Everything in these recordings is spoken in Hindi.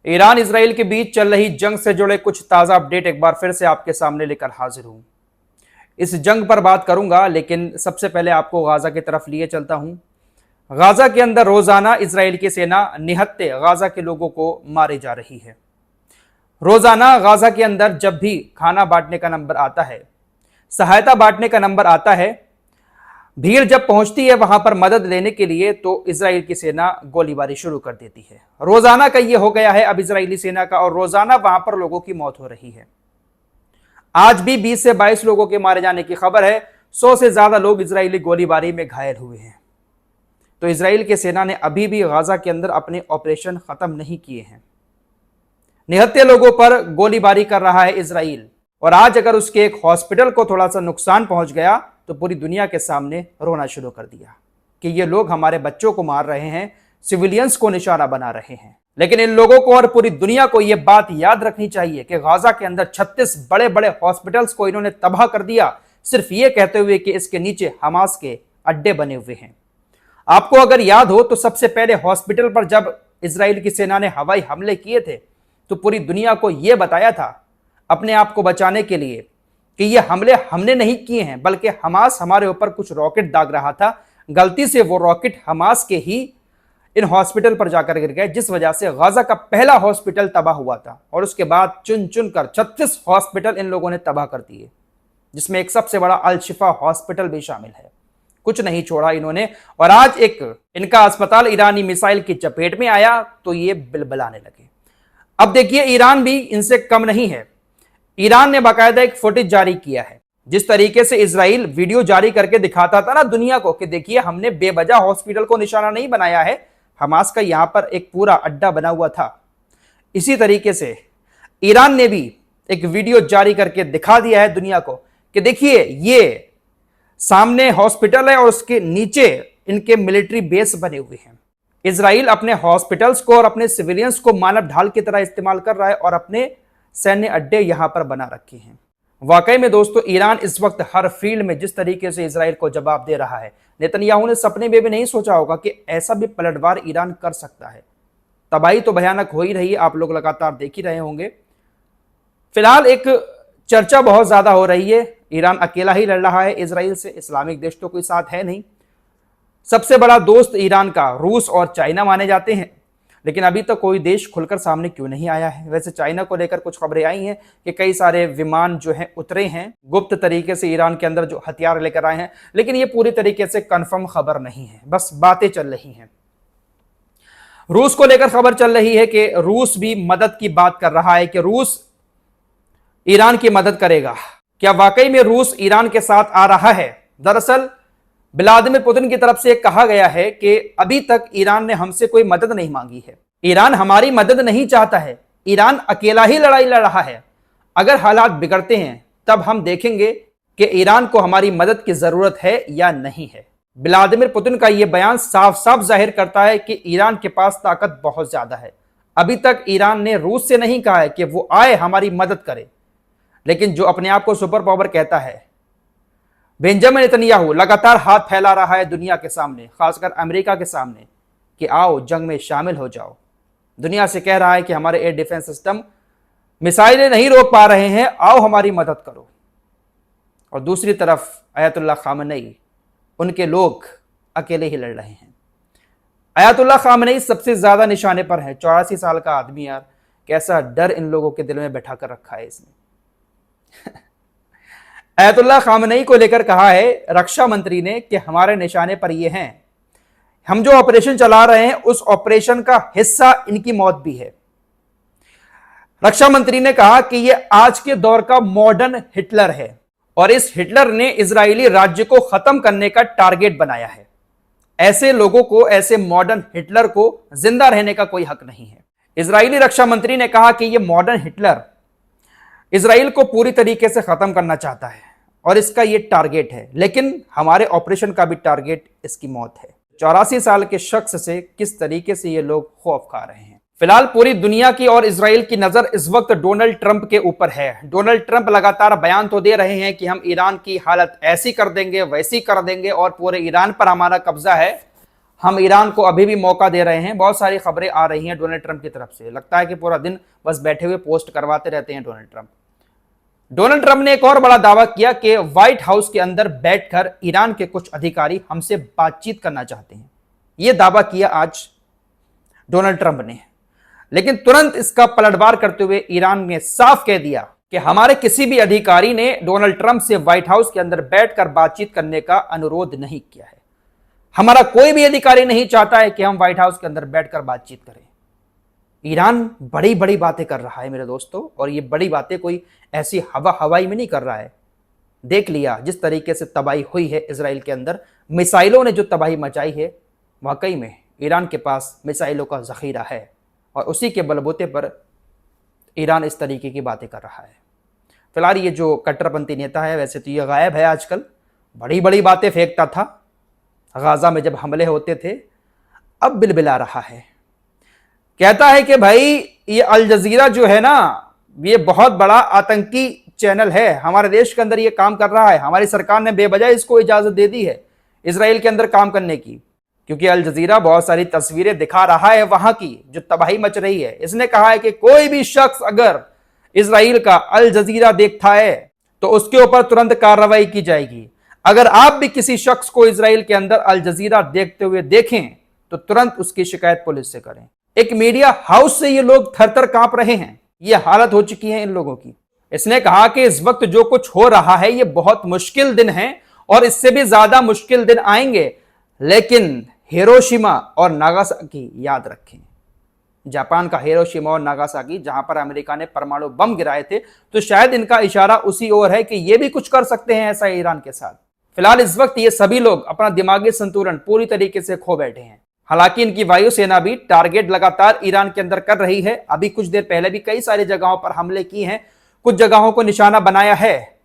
ईरान इजराइल के बीच चल रही जंग से जुड़े कुछ ताजा अपडेट एक बार फिर से आपके सामने लेकर हाजिर हूं। इस जंग पर बात करूंगा, लेकिन सबसे पहले आपको गाजा की तरफ लिए चलता हूं। गाजा के अंदर रोजाना इजराइल की सेना निहत्थे गाजा के लोगों को मारे जा रही है। रोजाना गाजा के अंदर जब भी खाना बांटने का नंबर आता है, सहायता बांटने का नंबर आता है, भीड़ जब पहुंचती है वहां पर मदद लेने के लिए, तो इजराइल की सेना गोलीबारी शुरू कर देती है। रोजाना का ये हो गया है अब इजरायली सेना का, और रोजाना वहां पर लोगों की मौत हो रही है। आज भी 20 से 22 लोगों के मारे जाने की खबर है। 100 से ज्यादा लोग इजरायली गोलीबारी में घायल हुए हैं। तो इजराइल की सेना ने अभी भी गाजा के अंदर अपने ऑपरेशन खत्म नहीं किए हैं। निहत्थे लोगों पर गोलीबारी कर रहा है इजराइल, और आज अगर उसके एक हॉस्पिटल को थोड़ा सा नुकसान पहुंच गया तो पूरी दुनिया के सामने रोना शुरू कर दिया कि ये लोग हमारे बच्चों को मार रहे हैं, सिविलियंस को निशाना बना रहे हैं। लेकिन इन लोगों को और पूरी दुनिया को यह बात याद रखनी चाहिए कि गाजा के अंदर 36 बड़े बड़े हॉस्पिटल्स को इन्होंने तबाह कर दिया, सिर्फ ये कहते हुए कि इसके नीचे हमास के अड्डे बने हुए हैं। आपको अगर याद हो तो सबसे पहले हॉस्पिटल पर जब इजराइल की सेना ने हवाई हमले किए थे तो पूरी दुनिया को यह बताया था अपने आप को बचाने के लिए कि ये हमले हमने नहीं किए हैं, बल्कि हमास हमारे ऊपर कुछ रॉकेट दाग रहा था। गलती से वो रॉकेट हमास के ही इन हॉस्पिटल पर जाकर गिर गए, जिस वजह से गाजा का पहला हॉस्पिटल तबाह हुआ था। और उसके बाद चुन चुन कर 36 हॉस्पिटल इन लोगों ने तबाह कर दिए, जिसमें एक सबसे बड़ा अल शिफा हॉस्पिटल भी शामिल है। कुछ नहीं छोड़ा इन्होंने। और आज एक इनका अस्पताल ईरानी मिसाइल की चपेट में आया तो ये बिलबिलाने लगे। अब देखिए, ईरान भी इनसे कम नहीं है। ईरान ने बाकायदा एक फुटेज जारी किया है। जिस तरीके से इजराइल वीडियो जारी करके दिखाता था ना दुनिया को कि देखिए हमने बेवजह हॉस्पिटल को निशाना नहीं बनाया है, हमास का यहां पर एक पूरा अड्डा बना हुआ था, इसी तरीके से ईरान ने भी एक वीडियो जारी करके दिखा दिया है दुनिया को कि देखिए ये सामने हॉस्पिटल है और उसके नीचे इनके मिलिट्री बेस बने हुए हैं। इजराइल अपने हॉस्पिटल्स को और अपने सिविलियंस को मानव ढाल की तरह इस्तेमाल कर रहा है और अपने सैन्य अड्डे यहां पर बना रखे हैं। वाकई में दोस्तों, ईरान इस वक्त हर फील्ड में जिस तरीके से इजराइल को जवाब दे रहा है, नेतन्याहू ने सपने में भी नहीं सोचा होगा कि ऐसा भी पलटवार ईरान कर सकता है। तबाही तो भयानक हो ही रही है, आप लोग लगातार देख ही रहे होंगे। फिलहाल एक चर्चा बहुत ज्यादा हो रही है, ईरान अकेला ही लड़ रहा है इजराइल से, इस्लामिक देश तो कोई साथ है नहीं। सबसे बड़ा दोस्त ईरान का रूस और चाइना माने जाते हैं, लेकिन अभी तक कोई देश खुलकर सामने क्यों नहीं आया है। वैसे चाइना को लेकर कुछ खबरें आई हैं कि कई सारे विमान जो हैं उतरे हैं गुप्त तरीके से ईरान के अंदर जो हथियार लेकर आए हैं, लेकिन ये पूरी तरीके से कंफर्म खबर नहीं है, बस बातें चल रही हैं। रूस को लेकर खबर चल रही है कि रूस भी मदद की बात कर रहा है कि रूस ईरान की मदद करेगा। क्या वाकई में रूस ईरान के साथ आ रहा है? दरअसल व्लादिमीर पुतिन की तरफ से कहा गया है कि अभी तक ईरान ने हमसे कोई मदद नहीं मांगी है, ईरान हमारी मदद नहीं चाहता है, ईरान अकेला ही लड़ाई लड़ रहा है। अगर हालात बिगड़ते हैं तब हम देखेंगे कि ईरान को हमारी मदद की जरूरत है या नहीं है। व्लादिमीर पुतिन का यह बयान साफ साफ जाहिर करता है कि ईरान के पास ताकत बहुत ज्यादा है। अभी तक ईरान ने रूस से नहीं कहा है कि वो आए हमारी मदद करे, लेकिन जो अपने आप को सुपर पावर कहता है बेंजामिन नेतन्याहू लगातार हाथ फैला रहा है दुनिया के सामने, खासकर अमेरिका के सामने, कि आओ जंग में शामिल हो जाओ। दुनिया से कह रहा है कि हमारे एयर डिफेंस सिस्टम मिसाइलें नहीं रोक पा रहे हैं, आओ हमारी मदद करो। और दूसरी तरफ अयतुल्लाह खामेनी, उनके लोग अकेले ही लड़ रहे हैं। अयतुल्लाह खामेनी सबसे ज्यादा निशाने पर है। 84 साल का आदमी, यार कैसा डर इन लोगों के दिल में बैठा कर रखा है इसने। अयतुल्लाह खामेनी को लेकर कहा है रक्षा मंत्री ने कि हमारे निशाने पर ये हैं, हम जो ऑपरेशन चला रहे हैं उस ऑपरेशन का हिस्सा इनकी मौत भी है। रक्षा मंत्री ने कहा कि ये आज के दौर का मॉडर्न हिटलर है और इस हिटलर ने इजरायली राज्य को खत्म करने का टारगेट बनाया है। ऐसे लोगों को, ऐसे मॉडर्न हिटलर को जिंदा रहने का कोई हक नहीं है। इजरायली रक्षा मंत्री ने कहा कि यह मॉडर्न हिटलर इजराइल को पूरी तरीके से खत्म करना चाहता है और इसका ये टारगेट है, लेकिन हमारे ऑपरेशन का भी टारगेट इसकी मौत है। 84 साल के शख्स से किस तरीके से ये लोग खौफ खा रहे हैं। फिलहाल पूरी दुनिया की और इजराइल की नजर इस वक्त डोनाल्ड ट्रंप के ऊपर है। डोनाल्ड ट्रंप लगातार बयान तो दे रहे हैं कि हम ईरान की हालत ऐसी कर देंगे, वैसी कर देंगे और पूरे ईरान पर हमारा कब्जा है, हम ईरान को अभी भी मौका दे रहे हैं। बहुत सारी खबरें आ रही हैं डोनाल्ड ट्रंप की तरफ से, लगता है कि पूरा दिन बस बैठे हुए पोस्ट करवाते रहते हैं डोनाल्ड ट्रंप ने एक और बड़ा दावा किया कि व्हाइट हाउस के अंदर बैठकर ईरान के कुछ अधिकारी हमसे बातचीत करना चाहते हैं। यह दावा किया आज डोनाल्ड ट्रंप ने, लेकिन तुरंत इसका पलटवार करते हुए ईरान ने साफ कह दिया कि हमारे किसी भी अधिकारी ने डोनाल्ड ट्रंप से व्हाइट हाउस के अंदर बैठकर बातचीत करने का अनुरोध नहीं किया है। हमारा कोई भी अधिकारी नहीं चाहता है कि हम व्हाइट हाउस के अंदर बैठकर बातचीत करें। ईरान बड़ी बड़ी बातें कर रहा है मेरे दोस्तों, और ये बड़ी बातें कोई ऐसी हवाई में नहीं कर रहा है। देख लिया जिस तरीके से तबाही हुई है इजराइल के अंदर, मिसाइलों ने जो तबाही मचाई है, वाकई में ईरान के पास मिसाइलों का जखीरा है, और उसी के बलबूते पर ईरान इस तरीके की बातें कर रहा है। फिलहाल ये जो कट्टरपंथी नेता है, वैसे तो ये गायब है आजकल, बड़ी बड़ी बातें फेंकता था गाजा में जब हमले होते थे, अब बिलबिला रहा है। कहता है कि भाई ये अल जजीरा जो है ना, ये बहुत बड़ा आतंकी चैनल है, हमारे देश के अंदर ये काम कर रहा है, हमारी सरकार ने बेवजह इसको इजाजत दे दी है इजराइल के अंदर काम करने की, क्योंकि अल जजीरा बहुत सारी तस्वीरें दिखा रहा है वहां की जो तबाही मच रही है। इसने कहा है कि कोई भी शख्स अगर इजराइल का अल जजीरा देखता है तो उसके ऊपर तुरंत कार्रवाई की जाएगी। अगर आप भी किसी शख्स को इजराइल के अंदर अल जजीरा देखते हुए देखें तो तुरंत उसकी शिकायत पुलिस से करें। एक मीडिया हाउस से ये लोग थर थर कांप रहे हैं, ये हालत हो चुकी है इन लोगों की। इसने कहा कि इस वक्त जो कुछ हो रहा है ये बहुत मुश्किल दिन है और इससे भी ज्यादा मुश्किल दिन आएंगे, लेकिन हिरोशिमा और नागासाकी याद रखें। जापान का हिरोशिमा और नागासाकी, जहां पर अमेरिका ने परमाणु बम गिराए थे, तो शायद इनका इशारा उसी ओर है कि ये भी कुछ कर सकते हैं ऐसा ईरान के साथ। फिलहाल इस वक्त ये सभी लोग अपना दिमागी संतुलन पूरी तरीके से खो बैठे हैं। हालांकि इनकी वायुसेना भी टारगेट लगातार ईरान के अंदर कर रही है। अभी कुछ देर पहले भी कई सारी जगहों पर हमले किए हैं, कुछ जगहों को निशाना बनाया है।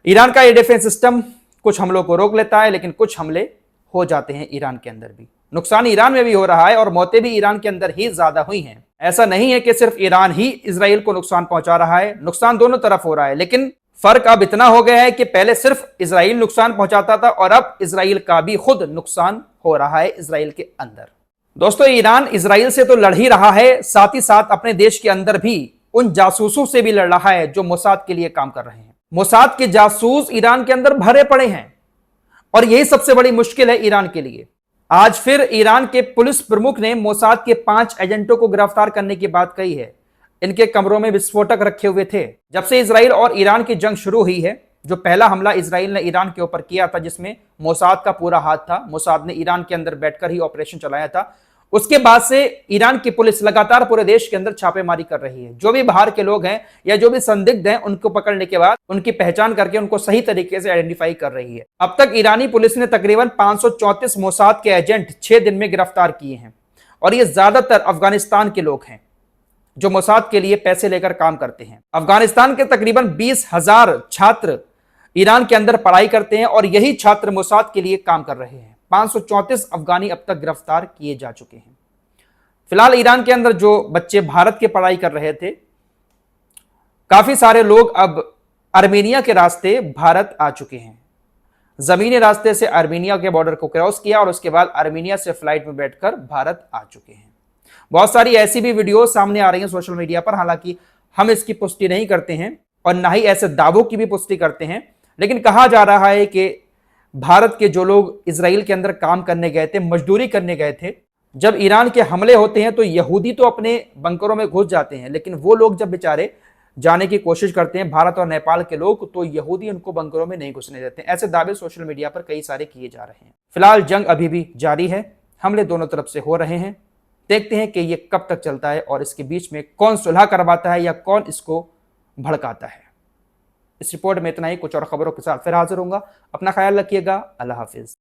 ईरान का ये डिफेंस सिस्टम कुछ हमलों को रोक लेता है, लेकिन कुछ हमले हो जाते हैं ईरान के अंदर भी। नुकसान ईरान में भी हो रहा है और मौतें भी ईरान के अंदर ही ज्यादा हुई हैं। ऐसा नहीं है कि सिर्फ ईरान ही इजराइल को नुकसान पहुंचा रहा है, नुकसान दोनों तरफ हो रहा है। लेकिन फर्क अब इतना हो गया है कि पहले सिर्फ इजराइल नुकसान पहुंचाता था और अब इजराइल का भी खुद नुकसान हो रहा है इजराइल के अंदर। दोस्तों, ईरान इजराइल से तो लड़ ही रहा है, साथ ही साथ अपने देश के अंदर भी उन जासूसों से भी लड़ रहा है जो मोसाद के लिए काम कर रहे हैं। मोसाद के जासूस ईरान के अंदर भरे पड़े हैं और यही सबसे बड़ी मुश्किल है ईरान के लिए। आज फिर ईरान के पुलिस प्रमुख ने मोसाद के 5 एजेंटों को गिरफ्तार करने की बात कही है। इनके कमरों में विस्फोटक रखे हुए थे। जब से इजराइल और ईरान की जंग शुरू हुई है, जो पहला हमला इजराइल ने ईरान के ऊपर किया था जिसमें मोसाद का पूरा हाथ था, मोसाद ने ईरान के अंदर बैठकर ही ऑपरेशन चलाया था, उसके बाद से ईरान की पुलिस लगातार पूरे देश के अंदर छापेमारी कर रही है। जो भी बाहर के लोग हैं या जो भी संदिग्ध हैं, उनको पकड़ने के बाद उनकी पहचान करके उनको सही तरीके से आइडेंटिफाई कर रही है। अब तक ईरानी पुलिस ने तकरीबन 534 मोसाद के एजेंट 6 दिन में गिरफ्तार किए हैं और ये ज्यादातर अफगानिस्तान के लोग हैं जो मोसाद के लिए पैसे लेकर काम करते हैं। अफगानिस्तान के तकरीबन 20,000 छात्र ईरान के अंदर पढ़ाई करते हैं और यही छात्र मोसाद के लिए काम कर रहे हैं। 534 अफगानी अब तक गिरफ्तार किए जा चुके हैं। फिलहाल ईरान के अंदर जो बच्चे भारत के पढ़ाई कर रहे थे, काफी सारे लोग अब आर्मेनिया के रास्ते भारत आ चुके हैं। जमीनी रास्ते से आर्मेनिया के बॉर्डर को क्रॉस किया और उसके बाद आर्मेनिया से फ्लाइट में बैठकर भारत आ चुके हैं। बहुत सारी ऐसी भी वीडियो सामने आ रही हैं सोशल मीडिया पर, हालांकि हम इसकी पुष्टि नहीं करते हैं और ना ही ऐसे दावों की भी पुष्टि करते हैं, लेकिन कहा जा रहा है कि भारत के जो लोग इजराइल के अंदर काम करने गए थे, मजदूरी करने गए थे, जब ईरान के हमले होते हैं तो यहूदी तो अपने बंकरों में घुस जाते हैं, लेकिन वो लोग जब बेचारे जाने की कोशिश करते हैं, भारत और नेपाल के लोग, तो यहूदी उनको बंकरों में नहीं घुसने देते। ऐसे दावे सोशल मीडिया पर कई सारे किए जा रहे हैं। फिलहाल जंग अभी भी जारी है, हमले दोनों तरफ से हो रहे हैं। देखते हैं कि ये कब तक चलता है और इसके बीच में कौन सुलह करवाता है या कौन इसको भड़काता है। इस रिपोर्ट में इतना ही, कुछ और खबरों के साथ फिर हाजिर होऊंगा। अपना ख्याल रखिएगा। अल्लाह हाफिज।